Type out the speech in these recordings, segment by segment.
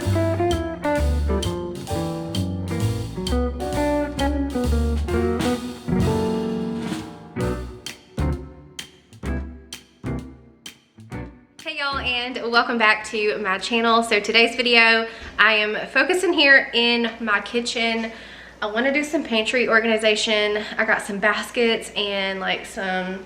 Hey y'all, and welcome back to my channel. So today's video, I am focusing here in my kitchen. I want to do some pantry organization. I got some baskets and like some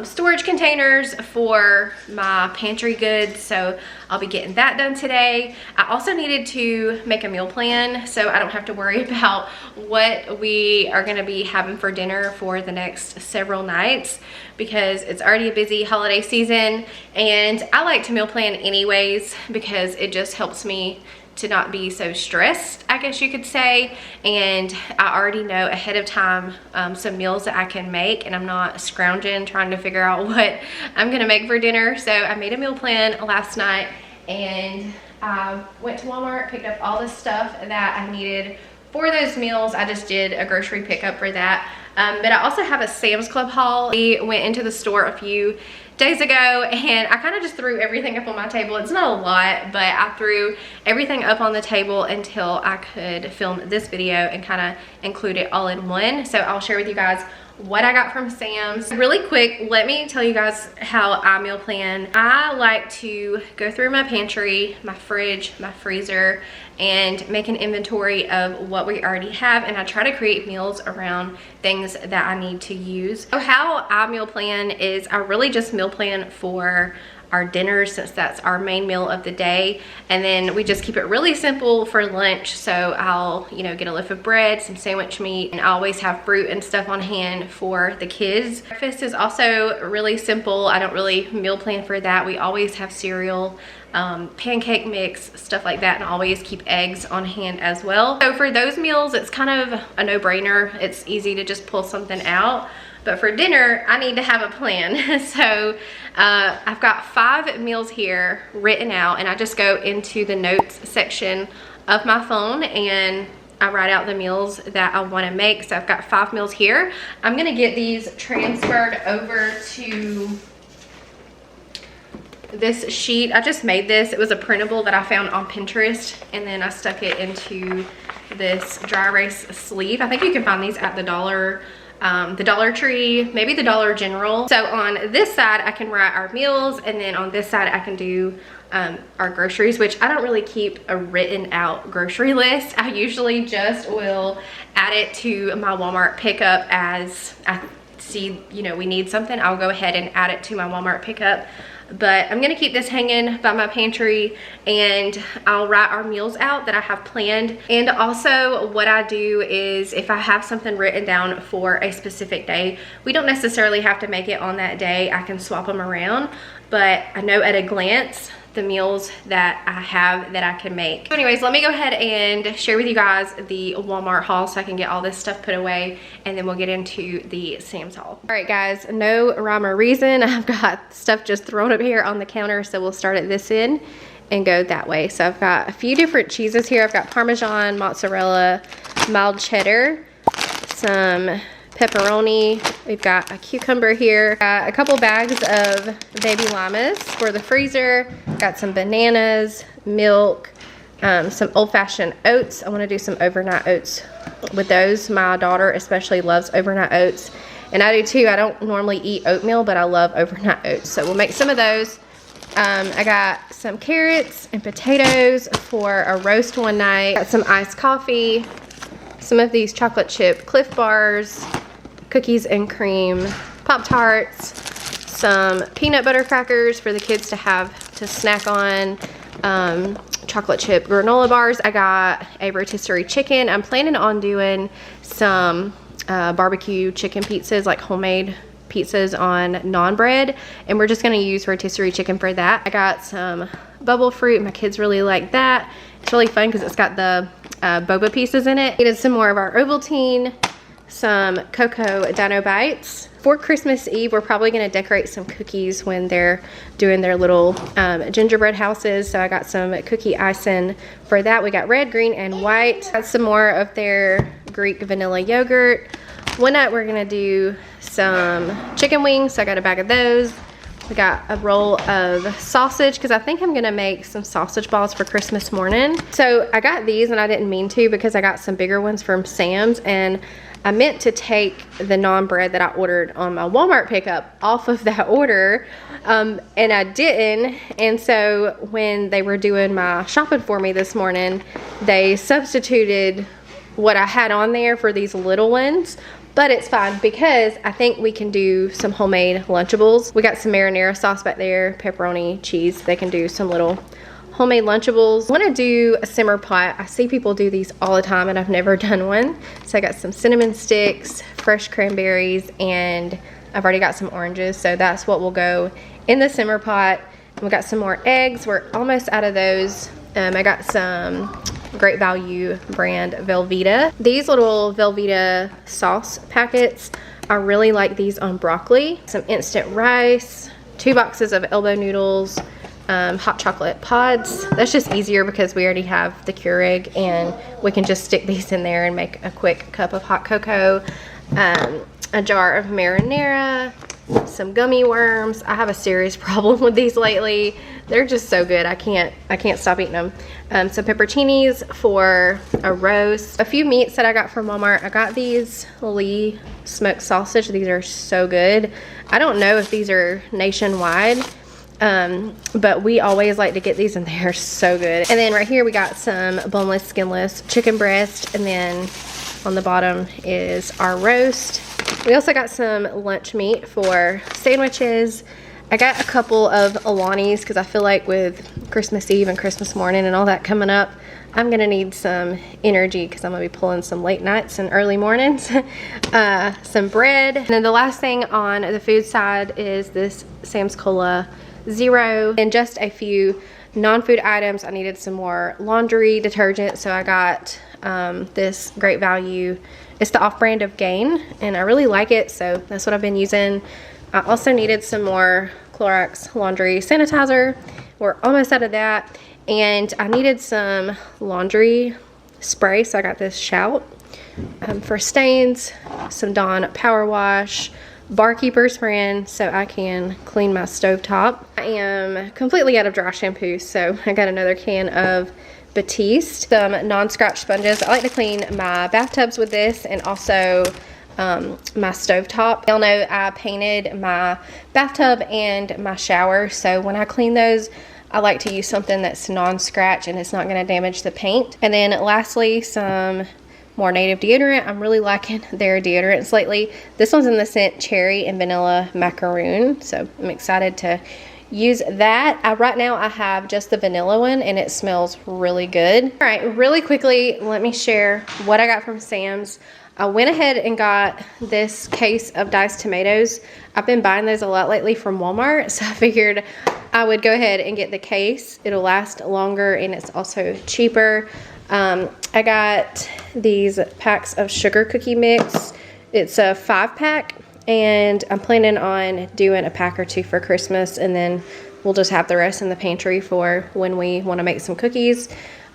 storage containers for my pantry goods, so I'll be getting that done today. I also needed to make a meal plan so I don't have to worry about what we are going to be having for dinner for the next several nights, because it's already a busy holiday season, and I like to meal plan anyways because it just helps me to not be so stressed, I guess you could say. And I already know ahead of time some meals that I can make, and I'm not scrounging trying to figure out what I'm gonna make for dinner. So I made a meal plan last night, and I went to Walmart, picked up all the stuff that I needed for those meals. I just did a grocery pickup for that. But I also have a Sam's Club haul. We went into the store a few days ago, and I kind of just threw everything up on my table. It's not a lot, but I threw everything up on the table until I could film this video and kind of include it all in one. So I'll share with you guys what I got from Sam's. Really quick, let me tell you guys how I meal plan. I like to go through my pantry, my fridge, my freezer, and make an inventory of what we already have, and I try to create meals around things that I need to use. So how I meal plan is I really just meal plan for our dinner, since that's our main meal of the day, and then we just keep it really simple for lunch. So I'll, you know, get a loaf of bread, some sandwich meat, and I always have fruit and stuff on hand for the kids. Breakfast is also really simple. I don't really meal plan for that. We always have cereal, pancake mix, stuff like that, and always keep eggs on hand as well. So for those meals, it's kind of a no-brainer. It's easy to just pull something out. But for dinner, I need to have a plan. So I've got 5 meals here written out, and I just go into the notes section of my phone and I write out the meals that I want to make. So I've got 5 meals here. I'm gonna get these transferred over to this sheet. I just made this. It was a printable that I found on Pinterest, and then I stuck it into this dry erase sleeve. I think you can find these at the Dollar Tree, maybe the Dollar General. So on this side I can write our meals, and then on this side I can do our groceries, which I don't really keep a written out grocery list. I usually just will add it to my Walmart pickup as I see, you know, we need something. I'll go ahead and add it to my Walmart pickup. But I'm gonna keep this hanging by my pantry, and I'll write our meals out that I have planned. And also what I do is, if I have something written down for a specific day, we don't necessarily have to make it on that day. I can swap them around, but I know at a glance the meals that I have that I can make. So anyways, let me go ahead and share with you guys the Walmart haul so I can get all this stuff put away, and then we'll get into the Sam's haul. All right guys, no rhyme or reason. I've got stuff just thrown up here on the counter, so we'll start at this end and go that way. So I've got a few different cheeses here. I've got Parmesan, mozzarella, mild cheddar, some pepperoni. We've got a cucumber here, got a couple bags of baby llamas for the freezer, got some bananas, milk, some old-fashioned oats. I want to do some overnight oats with those. My daughter especially loves overnight oats, and I do too. I don't normally eat oatmeal, but I love overnight oats, so we'll make some of those. I got some carrots and potatoes for a roast one night. Got some iced coffee, some of these chocolate chip Cliff Bars, cookies and cream Pop-Tarts, some peanut butter crackers for the kids to have to snack on, chocolate chip granola bars. I got a rotisserie chicken. I'm planning on doing some barbecue chicken pizzas, like homemade pizzas on naan bread, and we're just going to use rotisserie chicken for that. I got some bubble fruit. My kids really like that. It's really fun because it's got the boba pieces in it. Needed some more of our Ovaltine, some cocoa dino bites. For Christmas Eve, we're probably going to decorate some cookies when they're doing their little gingerbread houses, so I got some cookie icing for that. We got red, green, and white. Got some more of their Greek vanilla yogurt. One night we're going to do some chicken wings, so I got a bag of those. We got a roll of sausage because I think I'm gonna make some sausage balls for Christmas morning. So I got these and I didn't mean to because I got some bigger ones from Sam's, and I meant to take the naan bread that I ordered on my Walmart pickup off of that order, and I didn't. And so when they were doing my shopping for me this morning, they substituted what I had on there for these little ones. But it's fine because I think we can do some homemade Lunchables. We got some marinara sauce back there, pepperoni, cheese. They can do some little homemade Lunchables. I want to do a simmer pot. I see people do these all the time and I've never done one. So I got some cinnamon sticks, fresh cranberries, and I've already got some oranges. So that's what will go in the simmer pot. And we got some more eggs. We're almost out of those. I got some Great Value brand Velveeta. These little Velveeta sauce packets, I really like these on broccoli. Some instant rice, 2 boxes of elbow noodles, hot chocolate pods. That's just easier because we already have the Keurig and we can just stick these in there and make a quick cup of hot cocoa. A jar of marinara, some gummy worms. I have a serious problem with these lately. They're just so good. I can't stop eating them. Some pepperoncinis for a roast. A few meats that I got from Walmart. I got these Lee smoked sausage. These are so good. I don't know if these are nationwide, but we always like to get these and they're so good. And then right here we got some boneless, skinless chicken breast, and then on the bottom is our roast. We also got some lunch meat for sandwiches. I got a couple of Alani's because I feel like with Christmas Eve and Christmas morning and all that coming up, I'm gonna need some energy because I'm gonna be pulling some late nights and early mornings. Some bread. And then the last thing on the food side is this Sam's Cola Zero, and just a few non-food items. I needed some more laundry detergent, so I got this Great Value. It's the off-brand of Gain, and I really like it, so that's what I've been using. I also needed some more Clorox laundry sanitizer. We're almost out of that. And I needed some laundry spray, so I got this Shout for stains, some Dawn Power Wash, Barkeeper spraying so I can clean my stovetop. I am completely out of dry shampoo, so I got another can of Batiste. Some non-scratch sponges. I like to clean my bathtubs with this, and also my stovetop. Y'all know I painted my bathtub and my shower, so when I clean those, I like to use something that's non-scratch and it's not going to damage the paint. And then lastly, some more Native deodorant. I'm really liking their deodorants lately. This one's in the scent Cherry and Vanilla Macaroon, so I'm excited to use that. Right now I have just the vanilla one and it smells really good. All right, really quickly, let me share what I got from Sam's. I went ahead and got this case of diced tomatoes. I've been buying those a lot lately from Walmart, so I figured I would go ahead and get the case. It'll last longer and it's also cheaper. I got these packs of sugar cookie mix. It's a 5-pack, and I'm planning on doing a pack or 2 for Christmas, and then we'll just have the rest in the pantry for when we want to make some cookies.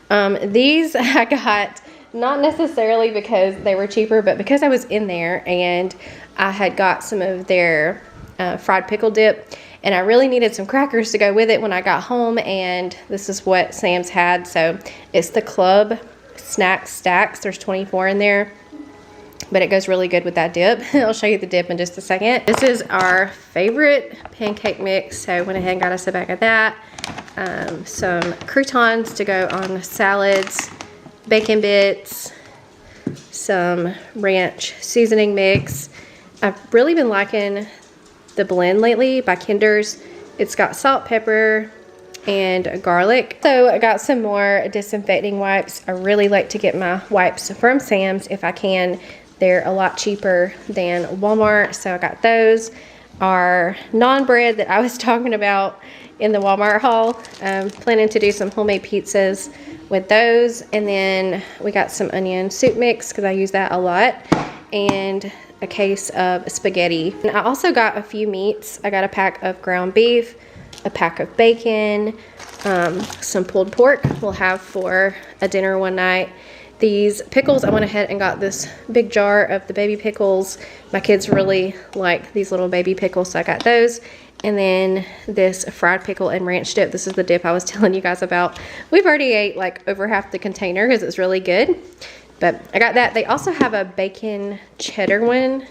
These I got not necessarily because they were cheaper, but because I was in there and I had got some of their fried pickle dip, and I really needed some crackers to go with it when I got home, and this is what Sam's had. So it's the Club Snack Stacks. There's 24 in there, but it goes really good with that dip. I'll show you the dip in just a second. This is our favorite pancake mix, so I went ahead and got us a bag of that. Some croutons to go on salads, bacon bits, some ranch seasoning mix. I've really been liking the blend lately by Kinder's. It's got salt, pepper, and garlic. So I got some more disinfecting wipes. I really like to get my wipes from Sam's if I can. They're a lot cheaper than Walmart, so I got those. Our naan bread that I was talking about in the Walmart haul. I'm planning to do some homemade pizzas with those. And then we got some onion soup mix because I use that a lot. And a case of spaghetti. And I also got a few meats. I got a pack of ground beef, a pack of bacon, some pulled pork we'll have for a dinner one night. These pickles, I went ahead and got this big jar of the baby pickles. My kids really like these little baby pickles, so I got those. And then this fried pickle and ranch dip. This is the dip I was telling you guys about. We've already ate like over half the container because it's really good. But I got that. They also have a bacon cheddar one.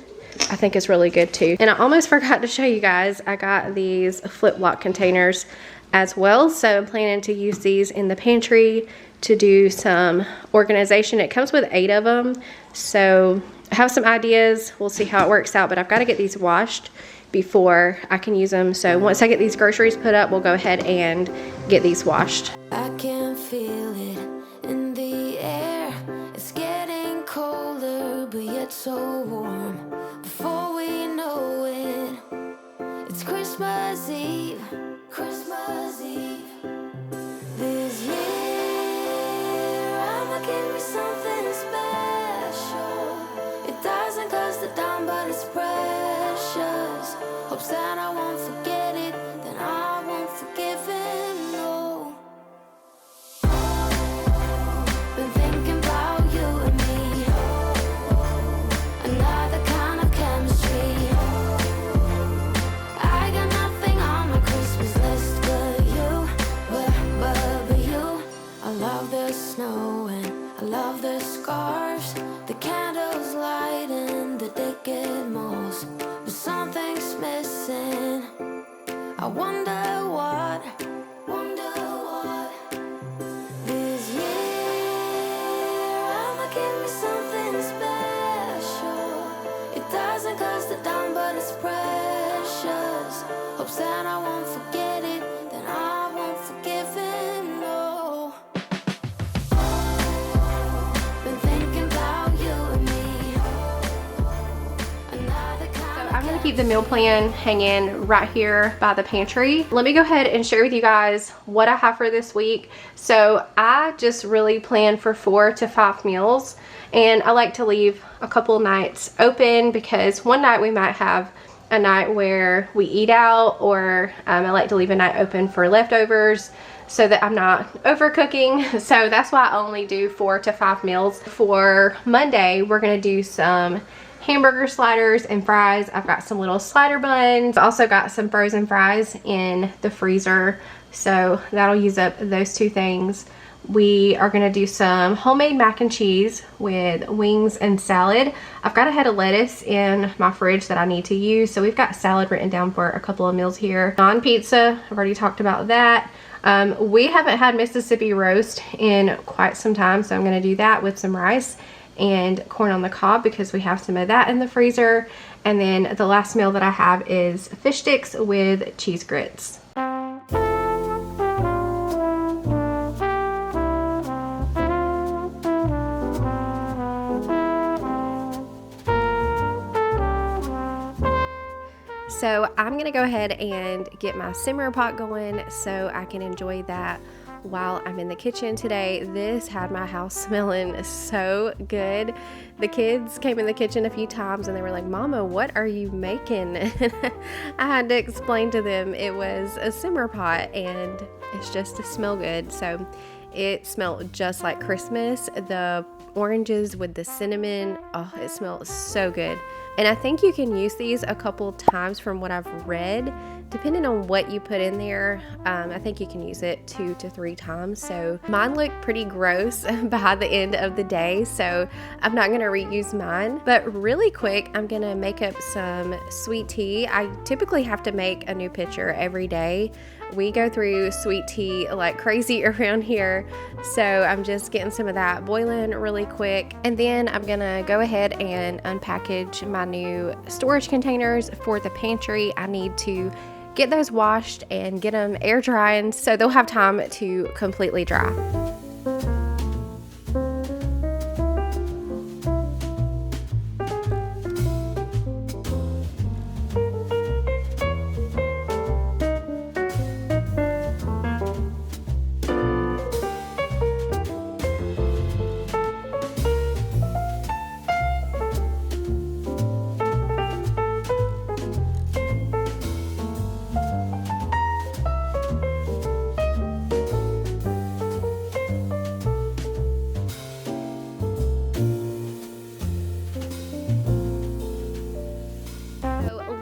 I think it's really good too. And I almost forgot to show you guys, I got these flip block containers as well. So I'm planning to use these in the pantry to do some organization. It comes with 8 of them. So I have some ideas. We'll see how it works out, but I've got to get these washed before I can use them. So once I get these groceries put up, we'll go ahead and get these washed. I can feel it in the air. It's getting colder, but yet so warm. Before we know it, it's Christmas Eve. Christmas Eve. This year, I'ma give me something special. It doesn't cost a dime, but it's precious. Hope Santa won't forget it, then I won't forgive him, no. Been thinking about you and me, another kind of chemistry. I got nothing on my Christmas list but you, but you. I love the snow and I love the scarves, the candles lighting the decade most. But something's missing. I wonder what. This year, I'ma give me something special. It doesn't cost a dime, but it's precious. Hope Santa won't forget it, then I won't forgive him, no. Been thinking about you and me, another kind of I'm gonna keep the meal plan hanging right here by the pantry. Let me go ahead and share with you guys what I have for this week. So I just really plan for 4 to 5 meals, and I like to leave a couple nights open because one night we might have a night where we eat out, or I like to leave a night open for leftovers so that I'm not overcooking. So that's why I only do 4 to 5 meals. For Monday, we're gonna do some hamburger sliders and fries. I've got some little slider buns. I also got some frozen fries in the freezer, so that'll use up those 2 things. We are gonna do some homemade mac and cheese with wings and salad. I've got a head of lettuce in my fridge that I need to use, so we've got salad written down for a couple of meals here. Non-pizza, I've already talked about that. We haven't had Mississippi roast in quite some time, so I'm gonna do that with some rice and corn on the cob because we have some of that in the freezer. And then the last meal that I have is fish sticks with cheese grits. So I'm gonna go ahead and get my simmer pot going so I can enjoy that while I'm in the kitchen today. This had my house smelling so good. The kids came in the kitchen a few times and they were like, "Mama, what are you making?" I had to explain to them it was a simmer pot and it's just to smell good. So it smelled just like Christmas. The oranges with the cinnamon, oh, it smells so good. And I think you can use these a couple times from what I've read. Depending on what you put in there, I think you can use it 2 to 3 times. So mine looked pretty gross by the end of the day, so I'm not gonna reuse mine. But really quick, I'm gonna make up some sweet tea. I typically have to make a new pitcher every day. We go through sweet tea like crazy around here, so I'm just getting some of that boiling really quick. And then I'm gonna go ahead and unpackage my new storage containers for the pantry. I need to get those washed and get them air drying so they'll have time to completely dry.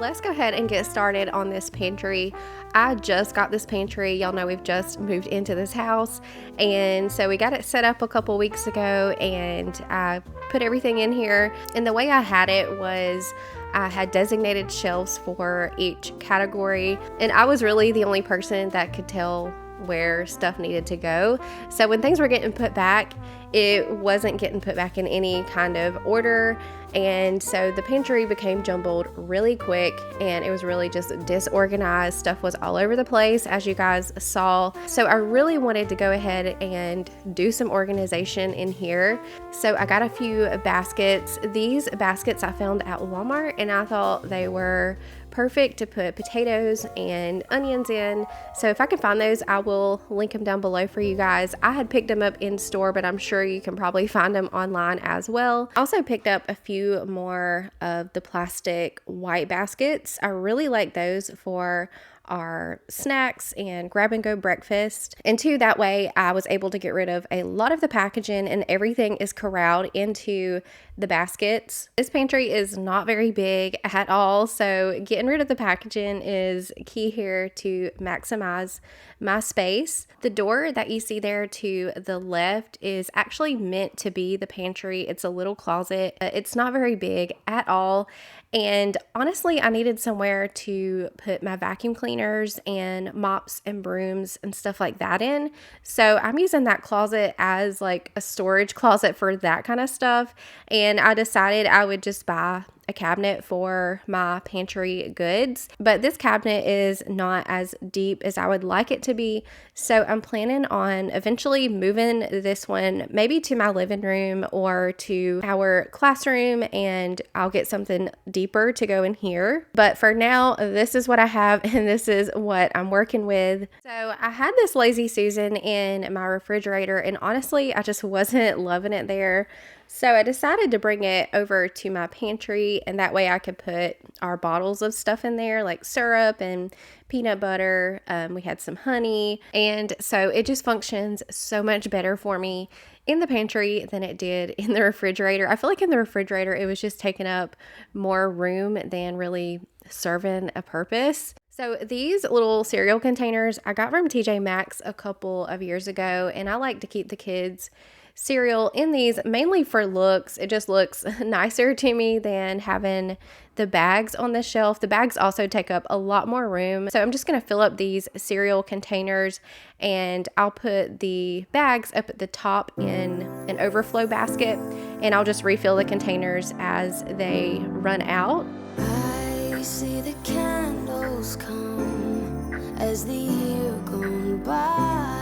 let's go ahead and get started on this pantry. I just got this pantry. Y'all know we've just moved into this house, and so we got it set up a couple weeks ago, and I put everything in here. And the way I had it was I had designated shelves for each category, and I was really the only person that could tell where stuff needed to go. So when things were getting put back, it wasn't getting put back in any kind of order, and so the pantry became jumbled really quick, and it was really just disorganized. Stuff was all over the place, as you guys saw. So I really wanted to go ahead and do some organization in here. So I got a few baskets. These baskets I found at Walmart, and I thought they were perfect to put potatoes and onions in. So if I can find those, I will link them down below for you guys. I had picked them up in store, but I'm sure you can probably find them online as well. I also picked up a few more of the plastic white baskets. I really like those for our snacks and grab and go breakfast. And two, that way I was able to get rid of a lot of the packaging, and everything is corralled into the baskets. This pantry is not very big at all, so getting rid of the packaging is key here to maximize my space. The door that you see there to the left is actually meant to be the pantry. It's a little closet. It's not very big at all. And honestly, I needed somewhere to put my vacuum cleaners and mops and brooms and stuff like that in. So I'm using that closet as like a storage closet for that kind of stuff. And I decided I would just buy a cabinet for my pantry goods, but this cabinet is not as deep as I would like it to be, so I'm planning on eventually moving this one maybe to my living room or to our classroom, and I'll get something deeper to go in here. But for now, this is what I have, and this is what I'm working with. So I had this Lazy Susan in my refrigerator, and honestly, I just wasn't loving it there. So I decided to bring it over to my pantry, and that way I could put our bottles of stuff in there, like syrup and peanut butter. We had some honey, and so it just functions so much better for me in the pantry than it did in the refrigerator. I feel like in the refrigerator it was just taking up more room than really serving a purpose. So these little cereal containers I got from TJ Maxx a couple of years ago, and I like to keep the kids' cereal in these mainly for looks. It just looks nicer to me than having the bags on the shelf. The bags also take up a lot more room. So I'm just going to fill up these cereal containers, and I'll put the bags up at the top in an overflow basket, and I'll just refill the containers as they run out. I see the candles come as the year gone by.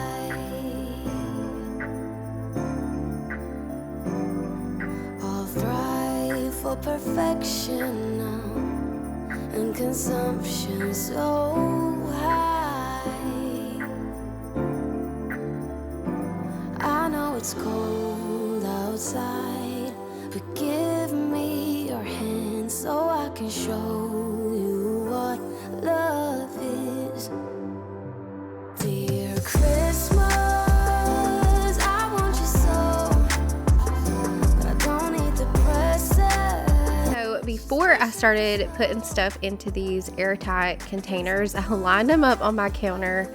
Thrive for perfection now, and consumption so high. I know it's cold outside, but give me your hand so I can show you what love is. Dear Christmas, before I started putting stuff into these airtight containers, I lined them up on my counter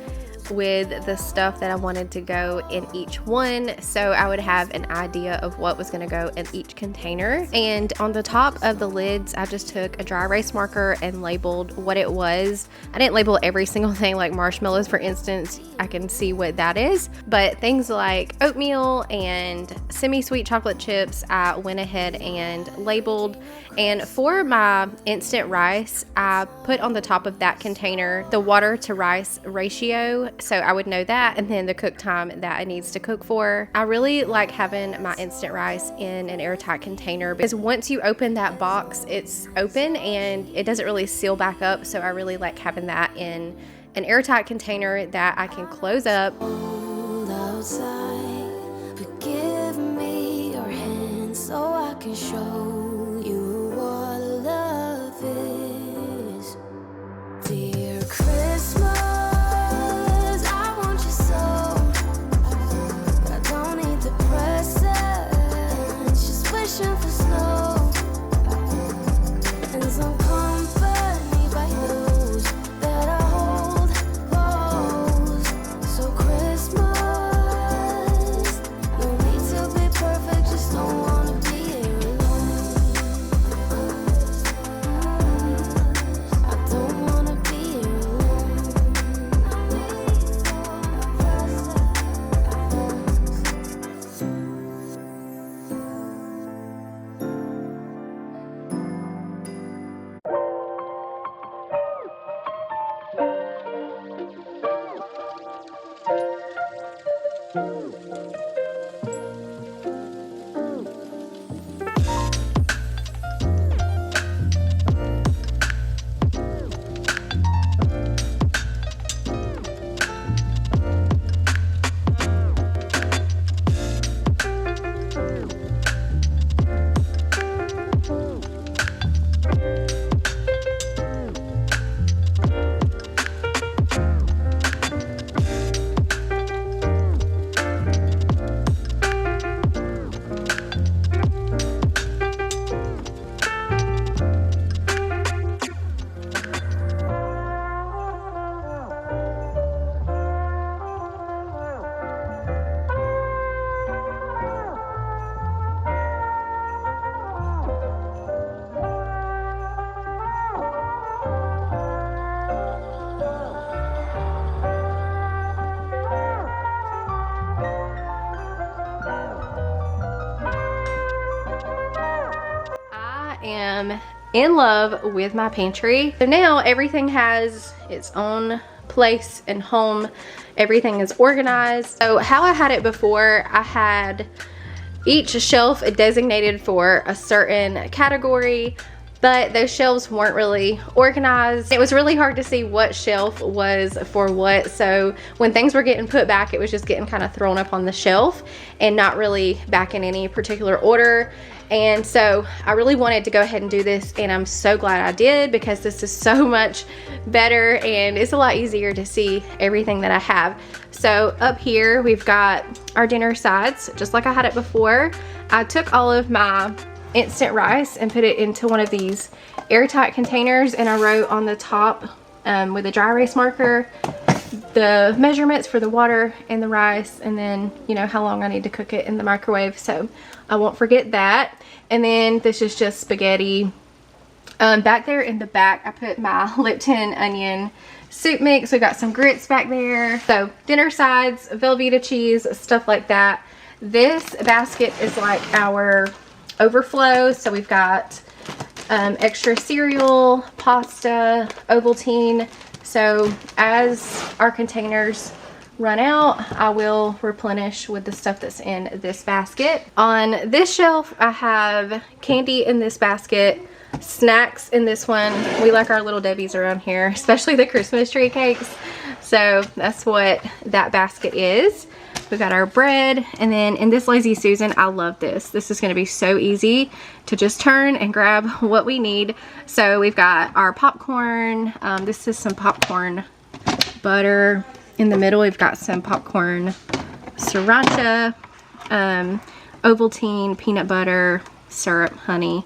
with the stuff that I wanted to go in each one, so I would have an idea of what was going to go in each container. And on the top of the lids, I just took a dry erase marker and labeled what it was. I didn't label every single thing, like marshmallows for instance. I can see what that is, but things like oatmeal and semi-sweet chocolate chips I went ahead and labeled. And for my instant rice, I put on the top of that container the water to rice ratio, so I would know that, and then the cook time that it needs to cook for. I really like having my instant rice in an airtight container because once you open that box, it's open and it doesn't really seal back up, so I really like having that in an airtight container that I can close up. Outside, but give me your hand so I can show you what love is. Dear Christmas, I want you so. I don't need the presents, just wishing for snow and some company am in love with my pantry. So now everything has its own place and home. Everything is organized. So how I had it before, I had each shelf designated for a certain category, but those shelves weren't really organized. It was really hard to see what shelf was for what. So when things were getting put back, it was just getting kind of thrown up on the shelf and not really back in any particular order. And so I really wanted to go ahead and do this, and I'm so glad I did, because this is so much better and it's a lot easier to see everything that I have. So up here we've got our dinner sides, just like I had it before. I took all of my instant rice and put it into one of these airtight containers, and I wrote on the top with a dry erase marker the measurements for the water and the rice, and then, you know, how long I need to cook it in the microwave, so I won't forget that. And then this is just spaghetti. Back there in the back, I put my Lipton onion soup mix. We got some grits back there. So dinner sides, Velveeta cheese, stuff like that. This basket is like our overflow. So we've got extra cereal, pasta, Ovaltine. So as our containers run out, I will replenish with the stuff that's in this basket. On this shelf, I have candy in this basket, snacks in this one. We like our Little Debbie's around here, especially the Christmas tree cakes. So that's what that basket is. We got our bread, and then in this Lazy Susan, I love this. This is gonna be so easy to just turn and grab what we need. So we've got our popcorn. This is some popcorn butter. In the middle, we've got some popcorn sriracha, Ovaltine, peanut butter, syrup, honey.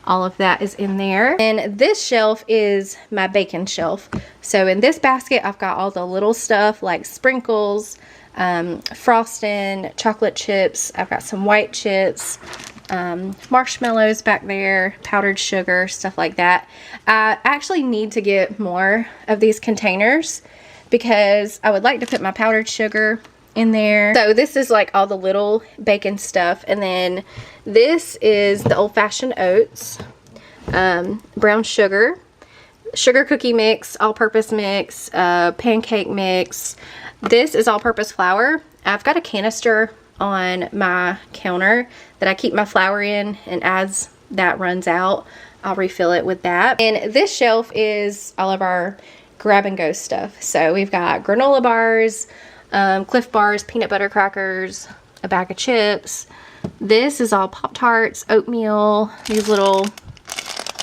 All of that is in there. And this shelf is my bacon shelf. So in this basket, I've got all the little stuff like sprinkles, frosting, chocolate chips. I've got some white chips, marshmallows back there, powdered sugar, stuff like that. I actually need to get more of these containers because I would like to put my powdered sugar in there. So this is like all the little bacon stuff, and then this is the old-fashioned oats, brown sugar, sugar cookie mix, all-purpose mix, pancake mix. This is all-purpose flour. I've got a canister on my counter that I keep my flour in, and as that runs out, I'll refill it with that. And this shelf is all of our grab-and-go stuff. So we've got granola bars, Cliff Bars, peanut butter crackers, a bag of chips. This is all Pop-Tarts, oatmeal, these little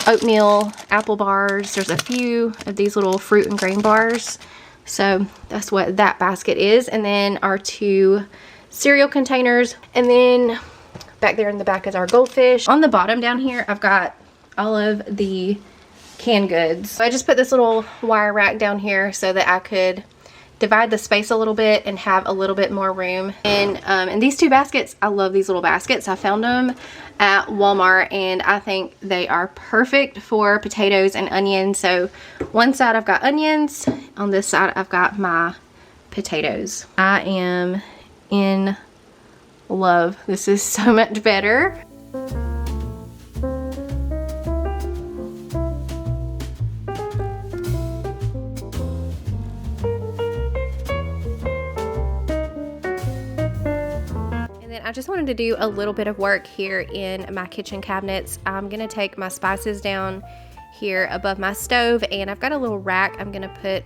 oatmeal apple bars. There's a few of these little fruit and grain bars. So that's what that basket is. And then our 2 cereal containers. And then back there in the back is our goldfish. On the bottom down here, I've got all of the canned goods. So I just put this little wire rack down here so that I could divide the space a little bit and have a little bit more room. And these 2 baskets, I love these little baskets. I found them at Walmart, and I think they are perfect for potatoes and onions. So one side I've got onions, on this side I've got my potatoes. I am in love. This is so much better. I just wanted to do a little bit of work here in my kitchen cabinets. I'm going to take my spices down here above my stove, and I've got a little rack I'm going to put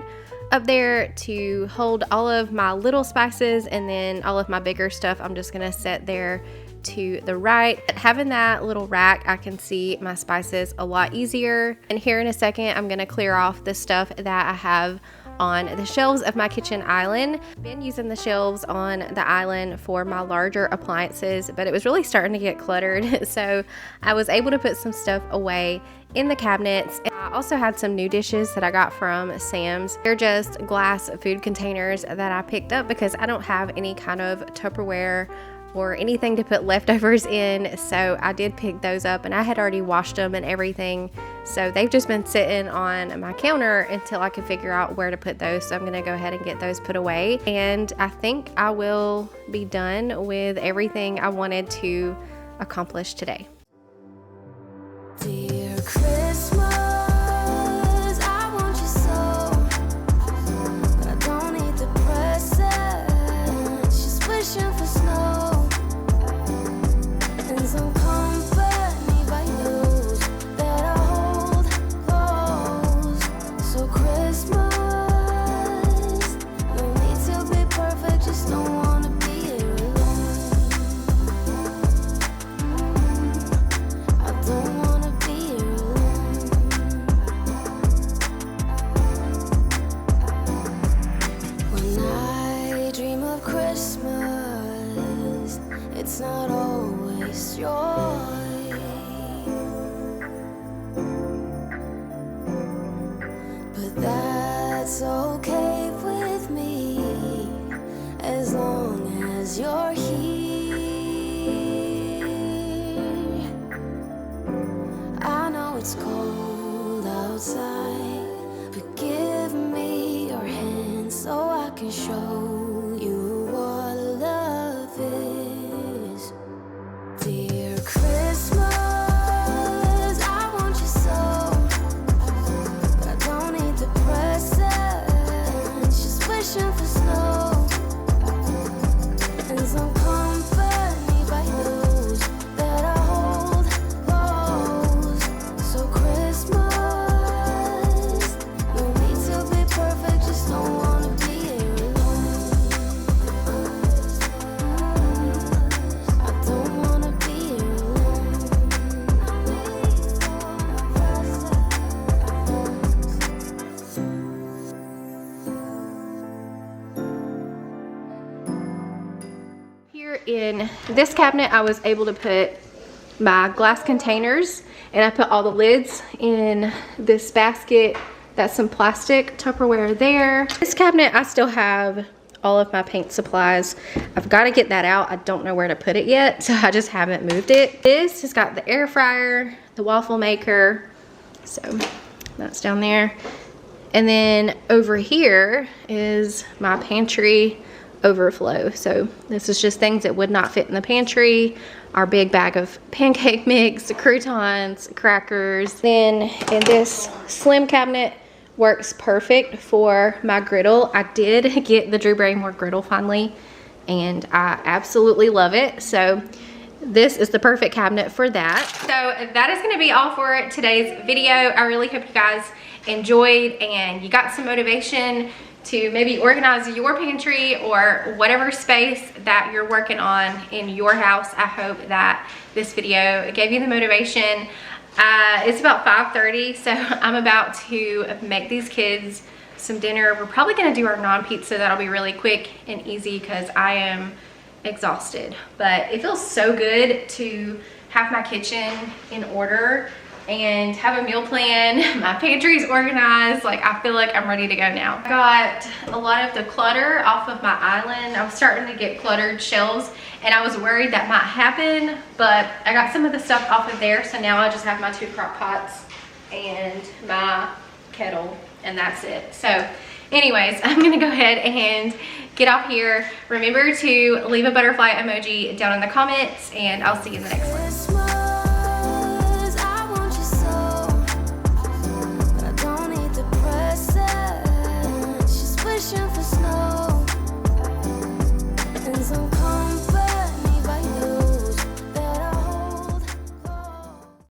up there to hold all of my little spices, and then all of my bigger stuff I'm just going to set there to the right. Having that little rack, I can see my spices a lot easier. And here in a second, I'm going to clear off the stuff that I have on the shelves of my kitchen island. I've been using the shelves on the island for my larger appliances, but it was really starting to get cluttered, so I was able to put some stuff away in the cabinets. And I also had some new dishes that I got from Sam's. They're just glass food containers that I picked up because I don't have any kind of Tupperware or anything to put leftovers in, so I did pick those up, and I had already washed them and everything, so they've just been sitting on my counter until I can figure out where to put those. So I'm gonna go ahead and get those put away, and I think I will be done with everything I wanted to accomplish today. Do you always joy. But that's okay with me, as long as you're here. I know it's cold outside, but give me your hand so I can show you what love is. Dear Christmas, I want you so, but I don't need the presents, just wishing for snow and some company by those that I hold close. So Christmas, no need to be perfect, just don't wanna be here alone. I don't wanna be here alone. Here in this cabinet, I was able to put my glass containers, and I put all the lids in this basket. That's some plastic Tupperware there. This cabinet, I still have all of my paint supplies. I've got to get that out. I don't know where to put it yet, so I just haven't moved it. This has got the air fryer, the waffle maker, so that's down there. And then over here is my pantry overflow. So this is just things that would not fit in the pantry. Our big bag of pancake mix, croutons, crackers. Then in this slim cabinet works perfect for my griddle. I did get the Drew Barrymore griddle finally, and I absolutely love it. So this is the perfect cabinet for that. So that is going to be all for today's video. I really hope you guys enjoyed and you got some motivation to maybe organize your pantry or whatever space that you're working on in your house. I hope that this video gave you the motivation. It's about 5:30, so I'm about to make these kids some dinner. We're probably gonna do our non-pizza. That'll be really quick and easy because I am exhausted. But it feels so good to have my kitchen in order and have a meal plan. My pantry's organized. Like, I feel like I'm ready to go now. I got a lot of the clutter off of my island. I was starting to get cluttered shelves, and I was worried that might happen, but I got some of the stuff off of there, so now I just have my 2 crock pots and my kettle, and that's it. So anyways, I'm gonna go ahead and get off here. Remember to leave a butterfly emoji down in the comments, and I'll see you in the next one.